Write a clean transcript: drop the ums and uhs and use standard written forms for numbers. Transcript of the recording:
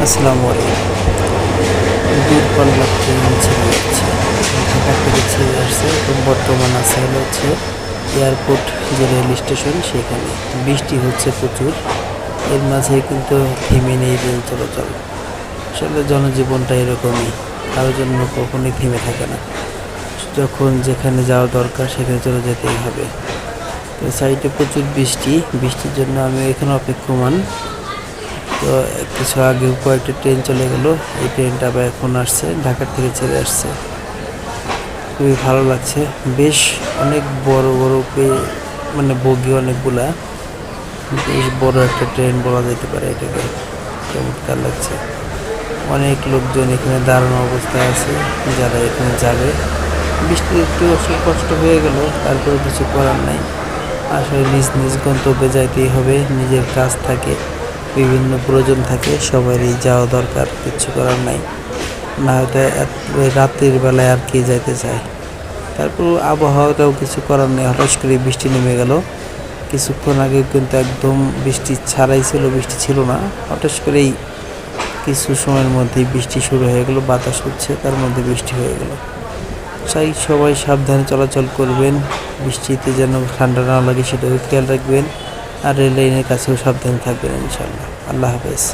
আসসালামু আলাইকুম। দূরপাল্লার ট্রেন ছেড়ে যাচ্ছে, ঢাকা থেকে ছেড়ে আসছে এবং বর্তমান আছে হচ্ছে এয়ারপোর্ট যে রেল স্টেশন সেখানে। বৃষ্টি হচ্ছে প্রচুর, এর মাঝে কিন্তু থেমে নেই রেল চলাচল। আসলে জনজীবনটা এরকমই, কারোর জন্য কখনোই থেমে থাকে না। যখন যেখানে যাওয়া দরকার সেখানে চলে যেতেই হবে। তো সাইডে প্রচুর বৃষ্টির জন্য আমি এখানে অপেক্ষমান। তো কিছু আগে কয়েকটা ট্রেন চলে গেল, এই ট্রেনটা আবার এখন আসছে, ঢাকা থেকে ছেড়ে আসছে। খুবই ভালো লাগছে, বেশ অনেক বড় বড় মানে বগি অনেকগুলা, বেশ বড় একটা ট্রেন বলা যেতে পারে এটাকে। চমৎকার লাগছে। অনেক লোকজন এখানে দাঁড়ানো অবস্থায় আছে যারা এখানে যাবে। বৃষ্টি একটু কষ্ট হয়ে গেল, তারপরে কিছু করার নাই। আসলে নিজ নিজ গন্তব্যে যাইতেই হবে, নিজের কাজ থাকে, বিভিন্ন প্রয়োজন থাকে, সবারই যাওয়া দরকার, কিছু করার নাই। না হয়তো রাত্রির বেলায় আর কে যাইতে চায়। তারপর আবহাওয়াটাও কিছু করার নেই, হঠাৎ করে বৃষ্টি নেমে গেল। কিছুক্ষণ আগে কিন্তু একদম বৃষ্টি ছাড়াই ছিল, বৃষ্টি ছিল না, হঠাৎ করেই কিছু সময়ের মধ্যেই বৃষ্টি শুরু হয়ে গেল, বাতাস হচ্ছে, তার মধ্যে বৃষ্টি হয়ে গেল। চাই সবাই সাবধানে চলাচল করবেন, বৃষ্টিতে যেন ঠান্ডা না লাগে সেটাও খেয়াল রাখবেন, আর রেল লাইনের কাছেও সাবধানে থাকবেন ইনশাআল্লাহ। আল্লাহ হাফেজ।